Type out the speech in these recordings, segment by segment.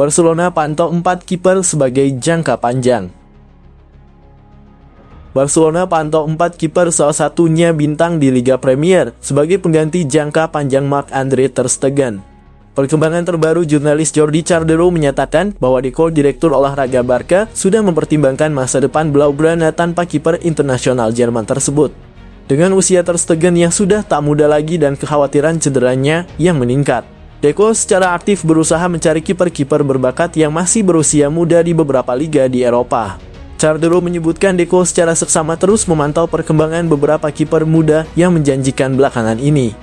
Barcelona pantau 4 kiper sebagai jangka panjang. Barcelona pantau 4 kiper, salah satunya bintang di Liga Premier, sebagai pengganti jangka panjang Marc-Andre ter Stegen. Perkembangan terbaru, jurnalis Jordi Cardero menyatakan bahwa Deco, direktur olahraga Barca, sudah mempertimbangkan masa depan Blaugrana tanpa kiper internasional Jerman tersebut. Dengan usia ter Stegen yang sudah tak muda lagi dan kekhawatiran cederanya yang meningkat, Deco secara aktif berusaha mencari kiper-kiper berbakat yang masih berusia muda di beberapa liga di Eropa. Cardero menyebutkan Deco secara seksama terus memantau perkembangan beberapa kiper muda yang menjanjikan belakangan ini.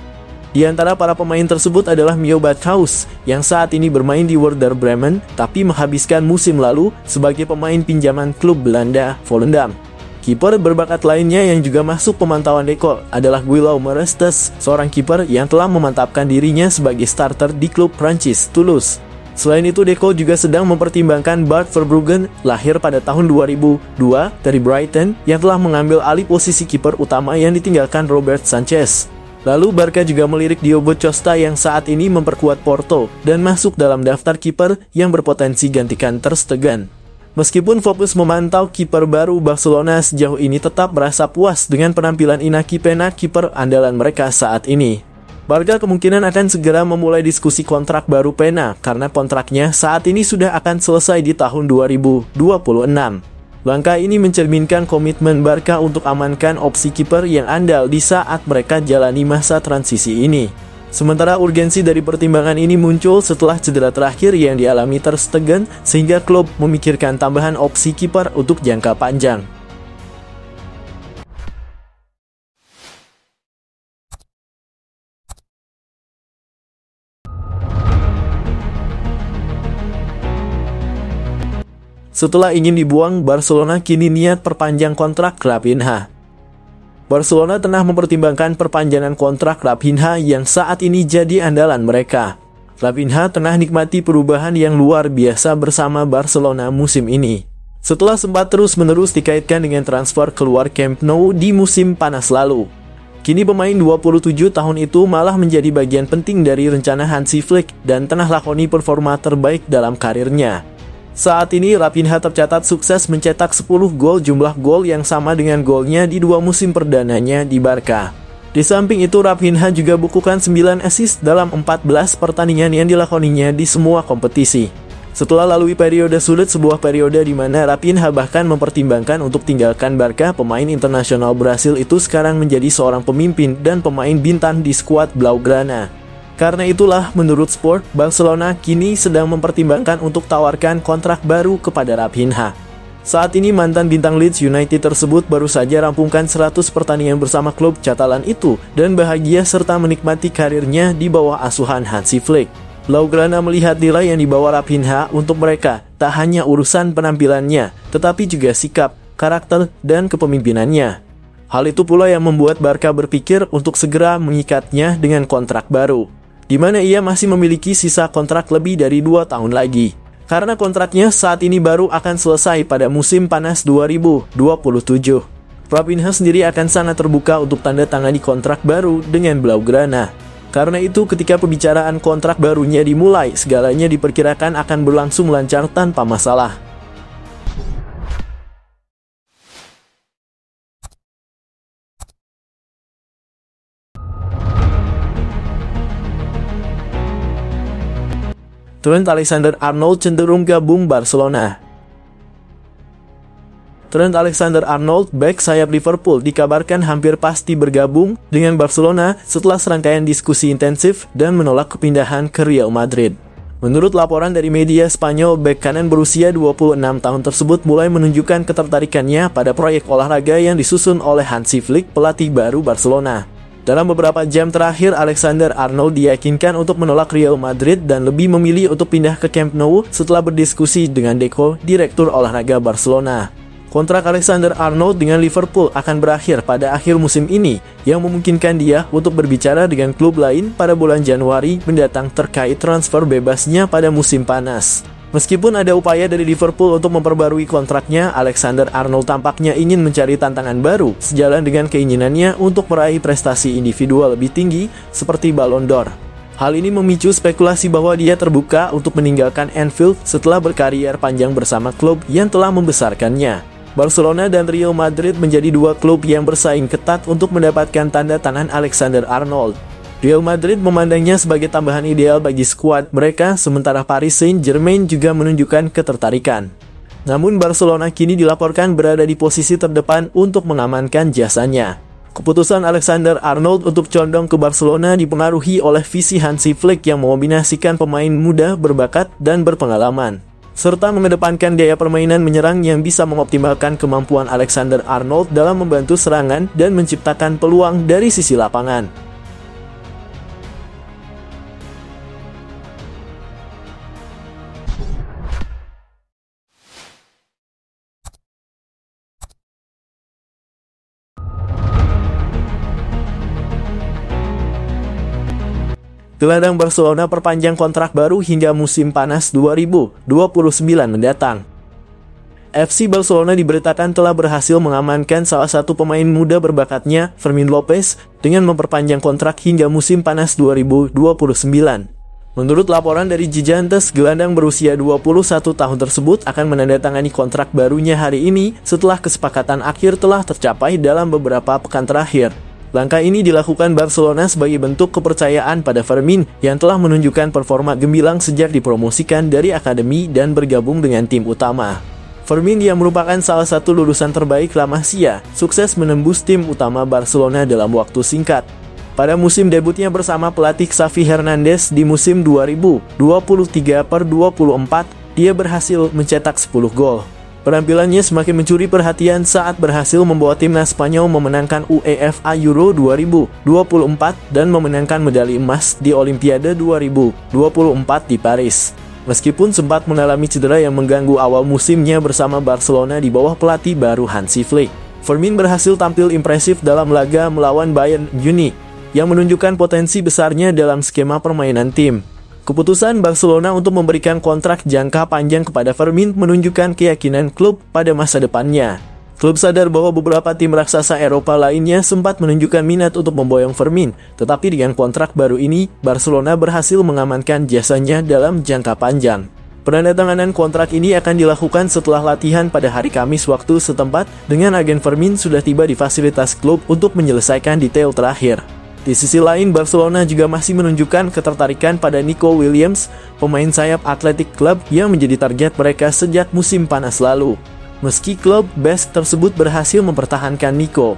Di antara para pemain tersebut adalah Mio Backhaus, yang saat ini bermain di Werder Bremen, tapi menghabiskan musim lalu sebagai pemain pinjaman klub Belanda, Volendam. Kiper berbakat lainnya yang juga masuk pemantauan Deco adalah Guillaume Marestes, seorang kiper yang telah memantapkan dirinya sebagai starter di klub Prancis, Toulouse. Selain itu, Deco juga sedang mempertimbangkan Bart Verbruggen, lahir pada tahun 2002 dari Brighton, yang telah mengambil alih posisi kiper utama yang ditinggalkan Robert Sanchez. Lalu Barca juga melirik Diogo Costa yang saat ini memperkuat Porto dan masuk dalam daftar kiper yang berpotensi gantikan ter Stegen. Meskipun fokus memantau kiper baru, Barcelona sejauh ini tetap merasa puas dengan penampilan Iñaki Peña, kiper andalan mereka saat ini. Barca kemungkinan akan segera memulai diskusi kontrak baru Peña karena kontraknya saat ini sudah akan selesai di tahun 2026. Langkah ini mencerminkan komitmen Barca untuk amankan opsi kiper yang andal di saat mereka jalani masa transisi ini. Sementara urgensi dari pertimbangan ini muncul setelah cedera terakhir yang dialami ter Stegen, sehingga klub memikirkan tambahan opsi kiper untuk jangka panjang. Setelah ingin dibuang, Barcelona kini niat perpanjang kontrak Raphinha. Barcelona tengah mempertimbangkan perpanjangan kontrak Raphinha yang saat ini jadi andalan mereka. Raphinha tengah nikmati perubahan yang luar biasa bersama Barcelona musim ini. Setelah sempat terus-menerus dikaitkan dengan transfer keluar Camp Nou di musim panas lalu, kini pemain 27 tahun itu malah menjadi bagian penting dari rencana Hansi Flick dan tengah lakoni performa terbaik dalam karirnya. Saat ini Raphinha tercatat sukses mencetak 10 gol, jumlah gol yang sama dengan golnya di 2 musim perdananya di Barca. Di samping itu, Raphinha juga bukukan 9 assist dalam 14 pertandingan yang dilakoninya di semua kompetisi. Setelah lalui periode sulit, sebuah periode di mana Raphinha bahkan mempertimbangkan untuk tinggalkan Barca, pemain internasional Brasil itu sekarang menjadi seorang pemimpin dan pemain bintang di skuad Blaugrana. Karena itulah, menurut Sport, Barcelona kini sedang mempertimbangkan untuk tawarkan kontrak baru kepada Raphinha. Saat ini mantan bintang Leeds United tersebut baru saja rampungkan 100 pertandingan bersama klub Catalan itu dan bahagia serta menikmati karirnya di bawah asuhan Hansi Flick. Blaugrana melihat nilai yang dibawa Raphinha untuk mereka tak hanya urusan penampilannya, tetapi juga sikap, karakter, dan kepemimpinannya. Hal itu pula yang membuat Barca berpikir untuk segera mengikatnya dengan kontrak baru, di mana ia masih memiliki sisa kontrak lebih dari 2 tahun lagi. Karena kontraknya saat ini baru akan selesai pada musim panas 2027. Raphinha sendiri akan sangat terbuka untuk tanda tangani kontrak baru dengan Blaugrana. Karena itu, ketika pembicaraan kontrak barunya dimulai, segalanya diperkirakan akan berlangsung lancar tanpa masalah. Trent Alexander-Arnold cenderung gabung Barcelona. Trent Alexander-Arnold, bek sayap Liverpool, dikabarkan hampir pasti bergabung dengan Barcelona setelah serangkaian diskusi intensif dan menolak kepindahan ke Real Madrid. Menurut laporan dari media Spanyol, bek kanan berusia 26 tahun tersebut mulai menunjukkan ketertarikannya pada proyek olahraga yang disusun oleh Hansi Flick, pelatih baru Barcelona. Dalam beberapa jam terakhir, Alexander-Arnold diyakinkan untuk menolak Real Madrid dan lebih memilih untuk pindah ke Camp Nou setelah berdiskusi dengan Deco, direktur olahraga Barcelona. Kontrak Alexander-Arnold dengan Liverpool akan berakhir pada akhir musim ini, yang memungkinkan dia untuk berbicara dengan klub lain pada bulan Januari mendatang terkait transfer bebasnya pada musim panas. Meskipun ada upaya dari Liverpool untuk memperbarui kontraknya, Alexander-Arnold tampaknya ingin mencari tantangan baru, sejalan dengan keinginannya untuk meraih prestasi individual lebih tinggi seperti Ballon d'Or. Hal ini memicu spekulasi bahwa dia terbuka untuk meninggalkan Anfield setelah berkarier panjang bersama klub yang telah membesarkannya. Barcelona dan Real Madrid menjadi dua klub yang bersaing ketat untuk mendapatkan tanda tangan Alexander-Arnold. Real Madrid memandangnya sebagai tambahan ideal bagi skuad mereka, sementara Paris Saint-Germain juga menunjukkan ketertarikan. Namun Barcelona kini dilaporkan berada di posisi terdepan untuk mengamankan jasanya. Keputusan Alexander-Arnold untuk condong ke Barcelona dipengaruhi oleh visi Hansi Flick yang mengombinasikan pemain muda berbakat dan berpengalaman, serta mengedepankan gaya permainan menyerang yang bisa mengoptimalkan kemampuan Alexander-Arnold dalam membantu serangan dan menciptakan peluang dari sisi lapangan. Gelandang Barcelona perpanjang kontrak baru hingga musim panas 2029 mendatang. FC Barcelona diberitakan telah berhasil mengamankan salah satu pemain muda berbakatnya, Fermín López, dengan memperpanjang kontrak hingga musim panas 2029. Menurut laporan dari Gigantes, gelandang berusia 21 tahun tersebut akan menandatangani kontrak barunya hari ini setelah kesepakatan akhir telah tercapai dalam beberapa pekan terakhir. Langkah ini dilakukan Barcelona sebagai bentuk kepercayaan pada Fermín yang telah menunjukkan performa gemilang sejak dipromosikan dari akademi dan bergabung dengan tim utama. Fermín yang merupakan salah satu lulusan terbaik La Masia, sukses menembus tim utama Barcelona dalam waktu singkat. Pada musim debutnya bersama pelatih Xavi Hernandez di musim 2023/24, dia berhasil mencetak 10 gol. Penampilannya semakin mencuri perhatian saat berhasil membawa timnas Spanyol memenangkan UEFA Euro 2024 dan memenangkan medali emas di Olimpiade 2024 di Paris. Meskipun sempat mengalami cedera yang mengganggu awal musimnya bersama Barcelona di bawah pelatih baru Hansi Flick, Fermín berhasil tampil impresif dalam laga melawan Bayern Munich, yang menunjukkan potensi besarnya dalam skema permainan tim. Keputusan Barcelona untuk memberikan kontrak jangka panjang kepada Fermín menunjukkan keyakinan klub pada masa depannya. Klub sadar bahwa beberapa tim raksasa Eropa lainnya sempat menunjukkan minat untuk memboyong Fermín, tetapi dengan kontrak baru ini, Barcelona berhasil mengamankan jasanya dalam jangka panjang. Penandatanganan kontrak ini akan dilakukan setelah latihan pada hari Kamis waktu setempat, dengan agen Fermín sudah tiba di fasilitas klub untuk menyelesaikan detail terakhir. Di sisi lain, Barcelona juga masih menunjukkan ketertarikan pada Nico Williams, pemain sayap Athletic Club yang menjadi target mereka sejak musim panas lalu. Meski klub Basque tersebut berhasil mempertahankan Nico,